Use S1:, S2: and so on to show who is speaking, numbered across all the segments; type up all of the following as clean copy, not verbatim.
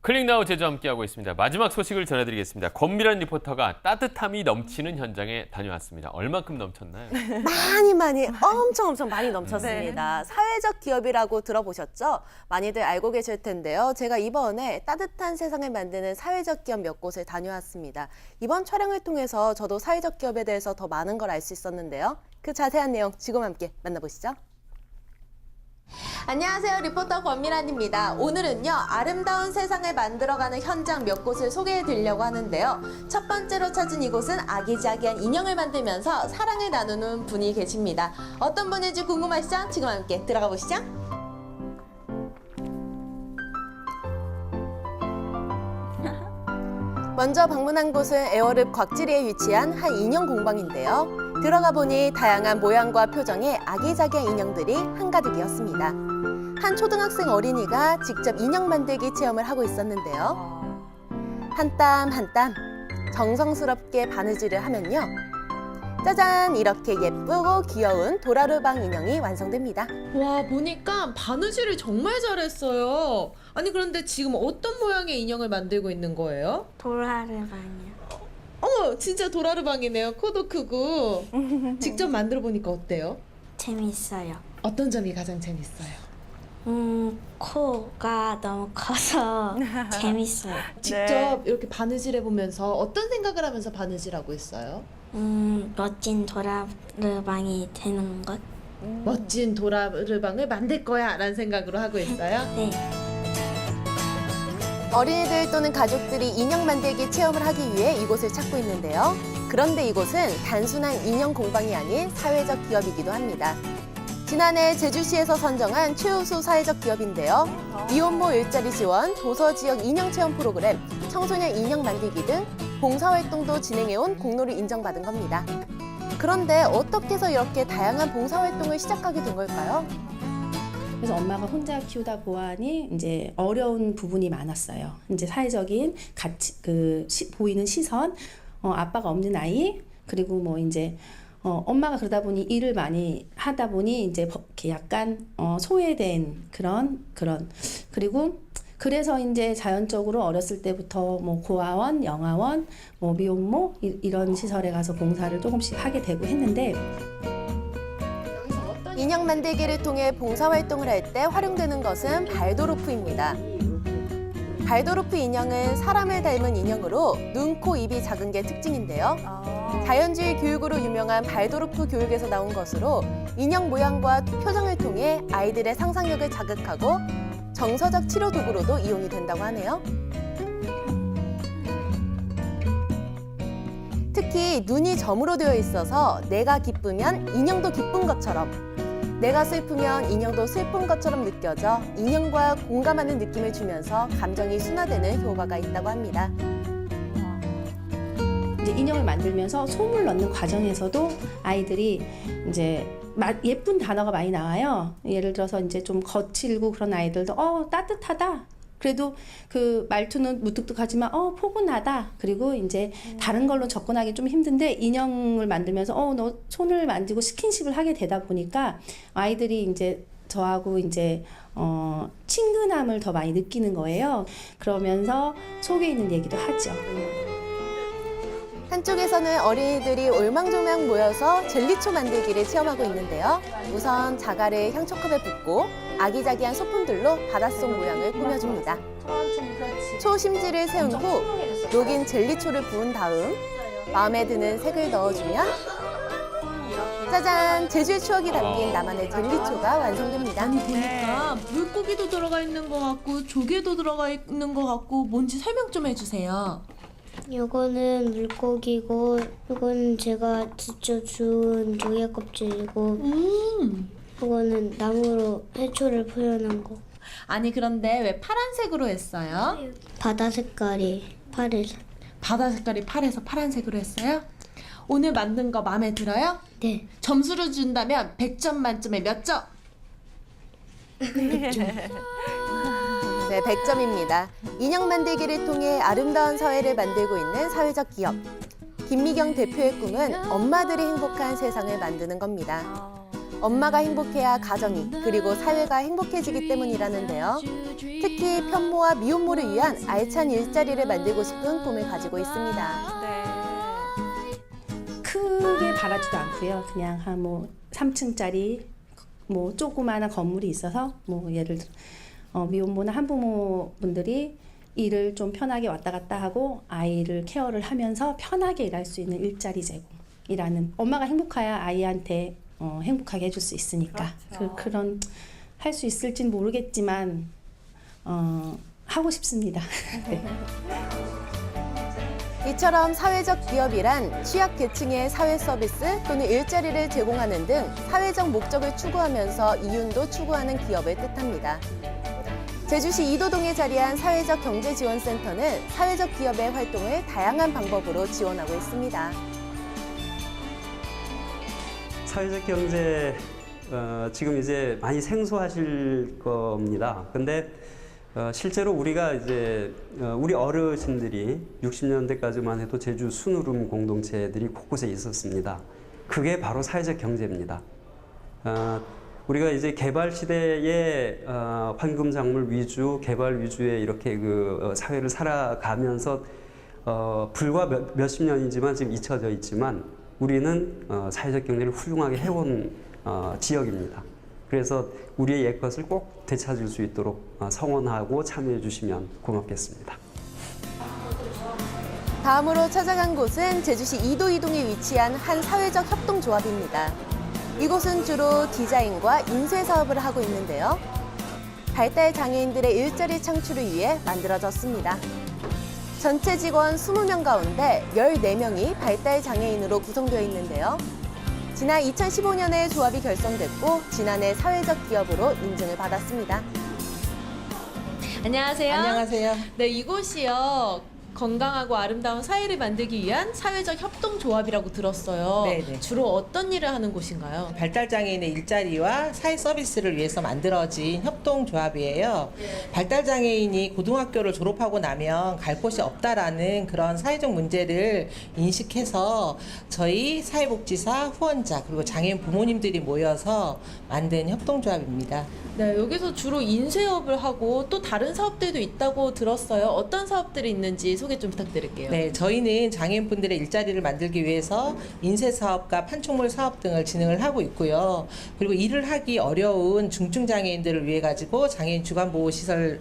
S1: 클릭나우 제주 함께하고 있습니다. 마지막 소식을 전해드리겠습니다. 권미란 리포터가 따뜻함이 넘치는 현장에 다녀왔습니다. 얼만큼 넘쳤나요?
S2: 많이 엄청 많이 넘쳤습니다. 사회적 기업이라고 들어보셨죠? 많이들 알고 계실 텐데요. 제가 이번에 따뜻한 세상을 만드는 사회적 기업 몇 곳을 다녀왔습니다. 이번 촬영을 통해서 저도 사회적 기업에 대해서 더 많은 걸 알 수 있었는데요. 그 자세한 내용 지금 함께 만나보시죠. 안녕하세요. 리포터 권미란입니다. 오늘은요, 아름다운 세상을 만들어가는 현장 몇 곳을 소개해 드리려고 하는데요. 첫 번째로 찾은 이곳은 아기자기한 인형을 만들면서 사랑을 나누는 분이 계십니다. 어떤 분인지 궁금하시죠? 지금 함께 들어가 보시죠. 먼저 방문한 곳은 에어릅 곽지리에 위치한 한 인형 공방인데요. 들어가 보니 다양한 모양과 표정의 아기자기한 인형들이 한가득이었습니다. 한 초등학생 어린이가 직접 인형 만들기 체험을 하고 있었는데요. 한 땀 한 땀 정성스럽게 바느질을 하면요. 짜잔! 이렇게 예쁘고 귀여운 도라르방 인형이 완성됩니다.
S3: 와, 보니까 바느질을 정말 잘했어요. 아니, 그런데 지금 어떤 모양의 인형을 만들고 있는 거예요?
S4: 도라르방이요.
S3: 어머, 진짜 도라르방이네요. 코도 크고. 직접 만들어 보니까 어때요?
S4: 재밌어요.
S3: 어떤 점이 가장 재밌어요?
S4: 코가 너무 커서 재밌어요.
S3: 직접 이렇게 바느질해 보면서 어떤 생각을 하면서 바느질하고 있어요?
S4: 멋진 도라르방이 되는 것?
S3: 멋진 도라르방을 만들 거야 라는 생각으로 하고 있어요?
S4: 네.
S2: 어린이들 또는 가족들이 인형 만들기 체험을 하기 위해 이곳을 찾고 있는데요. 그런데 이곳은 단순한 인형 공방이 아닌 사회적 기업이기도 합니다. 지난해 제주시에서 선정한 최우수 사회적 기업인데요. 이혼모 일자리 지원, 도서 지역 인형 체험 프로그램, 청소년 인형 만들기 등 봉사활동도 진행해온 공로를 인정받은 겁니다. 그런데 어떻게 해서 이렇게 다양한 봉사활동을 시작하게 된 걸까요?
S5: 그래서 엄마가 혼자 키우다 보아하니 이제 어려운 부분이 많았어요. 이제 사회적인 가치, 보이는 시선, 아빠가 없는 아이, 그리고 뭐 이제 엄마가 그러다 보니 일을 많이 하다 보니 이제 이렇게 약간 소외된 그런 그리고 그래서 이제 자연적으로 어렸을 때부터 뭐 고아원, 영아원, 뭐 미혼모 이런 시설에 가서 봉사를 조금씩 하게 되고 했는데.
S2: 인형 만들기를 통해 봉사활동을 할 때 활용되는 것은 발도르프입니다. 발도르프 인형은 사람을 닮은 인형으로 눈, 코, 입이 작은 게 특징인데요. 자연주의 교육으로 유명한 발도르프 교육에서 나온 것으로 인형 모양과 표정을 통해 아이들의 상상력을 자극하고 정서적 치료 도구로도 이용이 된다고 하네요. 특히 눈이 점으로 되어 있어서 내가 기쁘면 인형도 기쁜 것처럼, 내가 슬프면 인형도 슬픈 것처럼 느껴져 인형과 공감하는 느낌을 주면서 감정이 순화되는 효과가 있다고 합니다.
S5: 이제 인형을 만들면서 솜을 넣는 과정에서도 아이들이 이제 예쁜 단어가 많이 나와요. 예를 들어서 이제 좀 거칠고 그런 아이들도 따뜻하다. 그래도 그 말투는 무뚝뚝하지만 포근하다. 그리고 이제 다른 걸로 접근하기 좀 힘든데 인형을 만들면서 너 손을 만지고 스킨십을 하게 되다 보니까 아이들이 이제 저하고 이제 친근함을 더 많이 느끼는 거예요. 그러면서 속에 있는 얘기도 하죠.
S2: 한쪽에서는 어린이들이 올망졸망 모여서 젤리초 만들기를 체험하고 있는데요. 우선 자갈을 향초컵에 붓고 아기자기한 소품들로 바닷속 모양을 꾸며줍니다. 초심지를 세운 후 녹인 젤리초를 부은 다음 마음에 드는 색을 넣어주면 짜잔! 제주의 추억이 담긴 나만의 젤리초가 완성됩니다.
S3: 아니, 보니까 물고기도 들어가 있는 것 같고 조개도 들어가 있는 것 같고 뭔지 설명 좀 해주세요.
S4: 요거는 물고기고 요거는 제가 직접 주운 조개 껍질이고 요거는 나무로 해초를 표현한 거.
S3: 아니, 그런데 왜 파란색으로 했어요?
S4: 바다 색깔이 파래서.
S3: 바다 색깔이 파래서 파란색으로 했어요? 오늘 만든 거 마음에 들어요?
S4: 네.
S3: 점수를 준다면 100점 만점에 몇 점?
S2: 네, 100점입니다. 인형 만들기를 통해 아름다운 사회를 만들고 있는 사회적 기업. 김미경 대표의 꿈은 엄마들이 행복한 세상을 만드는 겁니다. 엄마가 행복해야 가정이 그리고 사회가 행복해지기 때문이라는데요. 특히 편모와 미혼모를 위한 알찬 일자리를 만들고 싶은 꿈을 가지고 있습니다.
S5: 크게 바라지도 않고요. 그냥 한 뭐 3층짜리 뭐 조그마한 건물이 있어서 뭐 예를 들어 미혼모나 한부모 분들이 일을 좀 편하게 왔다 갔다 하고 아이를 케어를 하면서 편하게 일할 수 있는 일자리 제공이라는, 엄마가 행복해야 아이한테 행복하게 해줄 수 있으니까 그런 할 수 있을진 모르겠지만 하고 싶습니다. 네.
S2: 이처럼 사회적 기업이란 취약계층의 사회 서비스 또는 일자리를 제공하는 등 사회적 목적을 추구하면서 이윤도 추구하는 기업을 뜻합니다. 제주시 이도동에 자리한 사회적 경제지원센터는 사회적 기업의 활동을 다양한 방법으로 지원하고 있습니다.
S6: 사회적 경제 지금 이제 많이 생소하실 겁니다. 근데 실제로 우리가 이제 우리 어르신들이 60년대까지만 해도 제주 순우름 공동체들이 곳곳에 있었습니다. 그게 바로 사회적 경제입니다. 우리가 이제 개발 시대의 황금 작물 위주, 개발 위주의 이렇게 그 사회를 살아가면서 불과 몇십 년이지만 지금 잊혀져 있지만 우리는 사회적 경제를 훌륭하게 해온 지역입니다. 그래서 우리의 옛것을 꼭 되찾을 수 있도록 성원하고 참여해 주시면 고맙겠습니다.
S2: 다음으로 찾아간 곳은 제주시 이도이동에 위치한 한 사회적 협동조합입니다. 이곳은 주로 디자인과 인쇄 사업을 하고 있는데요. 발달 장애인들의 일자리 창출을 위해 만들어졌습니다. 전체 직원 20명 가운데 14명이 발달 장애인으로 구성되어 있는데요. 지난 2015년에 조합이 결성됐고 지난해 사회적 기업으로 인증을 받았습니다.
S3: 안녕하세요.
S7: 안녕하세요.
S3: 네, 이곳이요. 건강하고 아름다운 사회를 만들기 위한 사회적 협동조합이라고 들었어요.
S7: 네네.
S3: 주로 어떤 일을 하는 곳인가요?
S7: 발달장애인의 일자리와 사회 서비스를 위해서 만들어진 협동조합이에요. 발달장애인이 고등학교를 졸업하고 나면 갈 곳이 없다라는 그런 사회적 문제를 인식해서 저희 사회복지사 후원자 그리고 장애인 부모님들이 모여서 만든 협동조합입니다.
S3: 네, 여기서 주로 인쇄업을 하고 또 다른 사업들도 있다고 들었어요. 어떤 사업들이 있는지 소개 좀 부탁드릴게요.
S7: 네, 저희는 장애인분들의 일자리를 만들기 위해서 인쇄 사업과 판촉물 사업 등을 진행을 하고 있고요. 그리고 일을 하기 어려운 중증 장애인들을 위해 가지고 장애인 주간 보호 시설을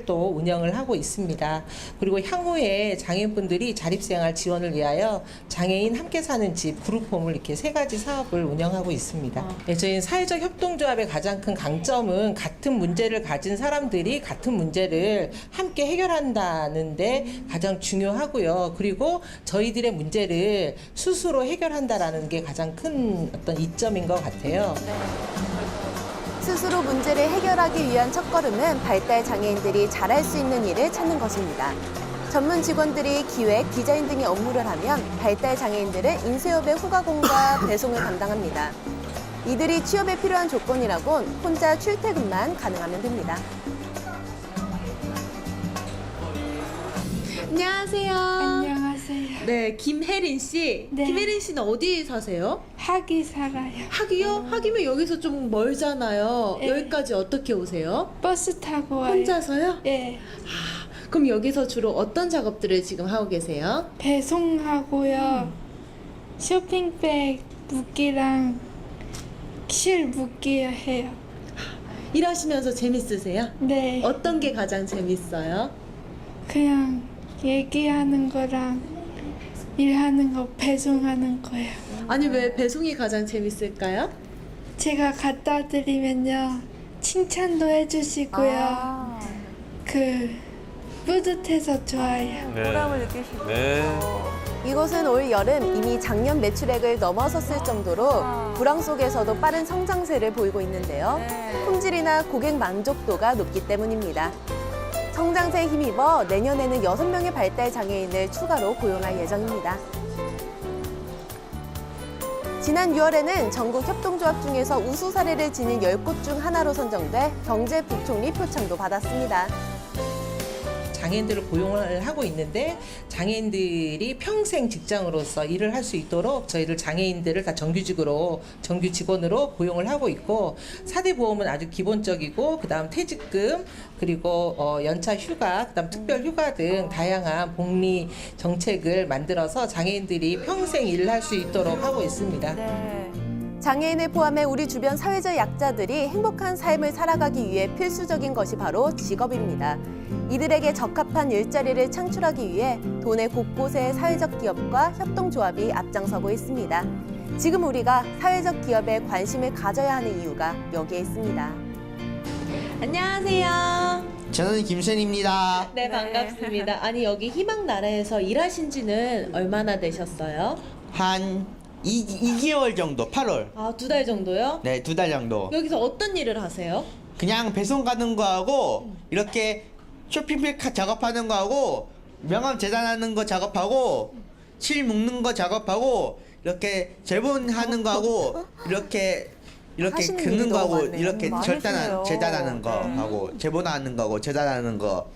S7: 또 운영을 하고 있습니다. 그리고 향후에 장애인분들이 자립생활 지원을 위하여 장애인 함께 사는 집 그룹홈을 이렇게 3가지 사업을 운영하고 있습니다. 네, 저희는 사회적 협동조합의 가장 큰 강점은 같은 문제를 가진 사람들이 같은 문제를 함께 해결한다는데 가장 중요하고요. 그리고 저희들의 문제를 스스로 해결한다라는 게 가장 큰 어떤 이점인 것 같아요.
S2: 스스로 문제를 해결하기 위한 첫걸음은 발달 장애인들이 잘할 수 있는 일을 찾는 것입니다. 전문 직원들이 기획, 디자인 등의 업무를 하면 발달 장애인들은 인쇄업의 후가공과 배송을 담당합니다. 이들이 취업에 필요한 조건이라곤 혼자 출퇴근만 가능하면 됩니다.
S3: 안녕하세요.
S8: 안녕하세요.
S3: 네, 김혜린 씨.
S8: 네.
S3: 김혜린 씨는 어디 사세요?
S8: 학이 살아요.
S3: 학이요? 학이면 여기서 좀 멀잖아요.
S8: 네.
S3: 여기까지 어떻게 오세요?
S8: 버스 타고 와요.
S3: 혼자서요?
S8: 예.
S3: 그럼 여기서 주로 어떤 작업들을 지금 하고 계세요?
S8: 배송하고요. 쇼핑백 묶기랑 실 묶기 해요.
S3: 일하시면서 재밌으세요?
S8: 네.
S3: 어떤 게 가장 재밌어요?
S8: 그냥 얘기하는 거랑 일하는 거 배송하는 거예요.
S3: 아니 왜 배송이 가장 재밌을까요?
S8: 제가 갖다 드리면요. 칭찬도 해주시고요. 그 뿌듯해서 좋아요.
S1: 보람을 느끼시고. 네.
S2: 이곳은 올 여름 이미 작년 매출액을 넘어섰을 정도로 불황 속에서도 빠른 성장세를 보이고 있는데요. 품질이나 고객 만족도가 높기 때문입니다. 성장세에 힘입어 내년에는 6명의 발달 장애인을 추가로 고용할 예정입니다. 지난 6월에는 전국 협동조합 중에서 우수 사례를 지닌 10곳 중 하나로 선정돼 경제부총리 표창도 받았습니다.
S7: 장애인들을 고용을 하고 있는데 장애인들이 평생 직장으로서 일을 할 수 있도록 저희들 장애인들을 다 정규직으로 정규 직원으로 고용을 하고 있고 4대 보험은 아주 기본적이고 그다음 퇴직금 그리고 연차 휴가 그다음 특별 휴가 등 다양한 복리 정책을 만들어서 장애인들이 평생 일을 할 수 있도록 하고 있습니다.
S2: 장애인을 포함해 우리 주변 사회적 약자들이 행복한 삶을 살아가기 위해 필수적인 것이 바로 직업입니다. 이들에게 적합한 일자리를 창출하기 위해 도내 곳곳의 사회적 기업과 협동조합이 앞장서고 있습니다. 지금 우리가 사회적 기업에 관심을 가져야 하는 이유가 여기에 있습니다.
S3: 안녕하세요.
S9: 저는 김선입니다.
S3: 네, 반갑습니다. 아니, 여기 희망나라에서 일하신 지는 얼마나 되셨어요?
S9: 한 2개월 정도, 8월.
S3: 아, 2달 정도요?
S9: 네, 2달 정도.
S3: 여기서 어떤 일을 하세요?
S9: 그냥 배송 가는 거 하고 이렇게 쇼핑백 작업하는 거 하고 명함 재단하는 거 작업하고 실 묶는 거 작업하고 이렇게 제본하는 거 하고 이렇게
S2: 하시는
S9: 긋는
S2: 일이
S9: 거
S2: 너무
S9: 하고
S2: 많네요.
S9: 이렇게
S2: 많으시네요.
S9: 재단하는 거 하고 제본하는 거 하고 재단하는 거.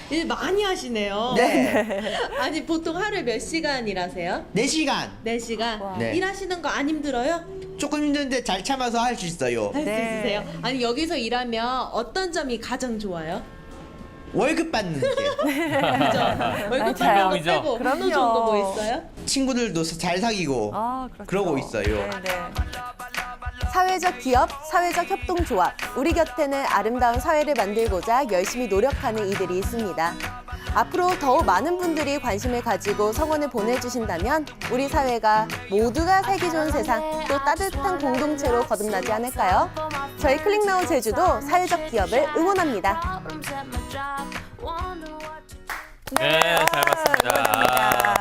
S3: 일 많이 하시네요.
S9: 네.
S3: 아니, 보통 하루에 몇 시간 일하세요?
S9: 4시간.
S3: 4시간?
S9: 네.
S3: 일하시는 거 안 힘들어요?
S9: 조금 힘든데 잘 참아서 할 수 있어요.
S3: 할 수 있으세요? 아니, 여기서 일하면 어떤 점이 가장 좋아요?
S9: 월급 받는 게.
S3: 그죠? 월급 받는 거
S1: 맞아요.
S3: 빼고 또 좋은 거 뭐 있어요?
S9: 친구들도 잘 사귀고 그러고 있어요.
S2: 사회적 기업, 사회적 협동조합, 우리 곁에는 아름다운 사회를 만들고자 열심히 노력하는 이들이 있습니다. 앞으로 더욱 많은 분들이 관심을 가지고 성원을 보내주신다면 우리 사회가 모두가 살기 좋은 세상, 또 따뜻한 공동체로 거듭나지 않을까요? 저희 클릭나우 제주도 사회적 기업을 응원합니다.
S1: 네, 잘 봤습니다.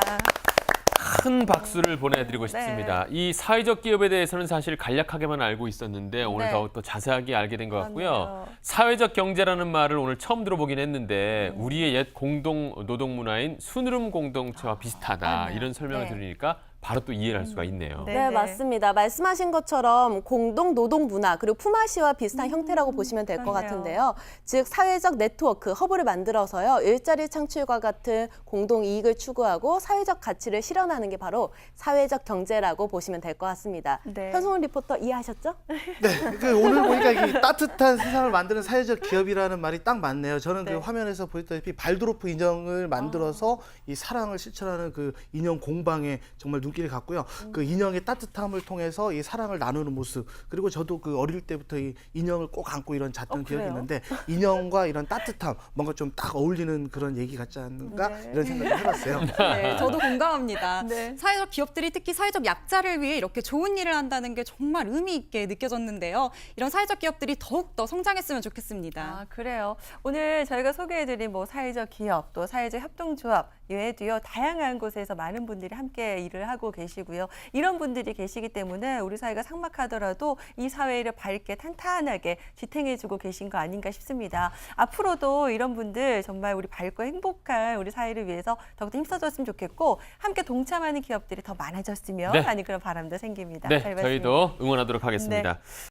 S1: 큰 박수를 보내드리고 싶습니다. 이 사회적 기업에 대해서는 사실 간략하게만 알고 있었는데 오늘 더욱 더 자세하게 알게 된 것 같고요. 사회적 경제라는 말을 오늘 처음 들어보긴 했는데 우리의 옛 공동 노동 문화인 순으름 공동체와 비슷하다 이런 설명을 들으니까 바로 또 이해를 할 수가 있네요.
S2: 네, 맞습니다. 말씀하신 것처럼 공동 노동 문화 그리고 품앗이와 비슷한 형태라고 보시면 될 것 같은데요. 즉 사회적 네트워크, 허브를 만들어서요. 일자리 창출과 같은 공동 이익을 추구하고 사회적 가치를 실현하는 게 바로 사회적 경제라고 보시면 될 것 같습니다. 현송은 리포터 이해하셨죠?
S10: 네, 오늘 보니까 이 따뜻한 세상을 만드는 사회적 기업이라는 말이 딱 맞네요. 저는 그 화면에서 보였다시피 발도르프 인형을 만들어서 이 사랑을 실천하는 그 인형 공방에 정말 눈길을 갔고요. 그 인형의 따뜻함을 통해서 이 사랑을 나누는 모습, 그리고 저도 그 어릴 때부터 이 인형을 꼭 안고 이런 잤던 기억이 있는데 인형과 이런 따뜻함 뭔가 좀 딱 어울리는 그런 얘기 같지 않는가 이런 생각을 해봤어요.
S11: 네, 저도 공감합니다. 사회적 기업들이 특히 사회적 약자를 위해 이렇게 좋은 일을 한다는 게 정말 의미 있게 느껴졌는데요. 이런 사회적 기업들이 더욱더 성장했으면 좋겠습니다.
S12: 아, 그래요. 오늘 저희가 소개해드린 뭐 사회적 기업, 또 사회적 협동조합 외에도요, 다양한 곳에서 많은 분들이 함께 일을 하고 계시고요. 이런 분들이 계시기 때문에 우리 사회가 삭막하더라도 이 사회를 밝게 탄탄하게 지탱해주고 계신 거 아닌가 싶습니다. 앞으로도 이런 분들 정말 우리 밝고 행복한 우리 사회를 위해서 더욱더 힘써줬으면 좋겠고 함께 동참하는 기업들이 더 많아졌으면 하는 그런 바람도 생깁니다.
S1: 네,
S12: 잘 봤습니다.
S1: 저희도 응원하도록 하겠습니다.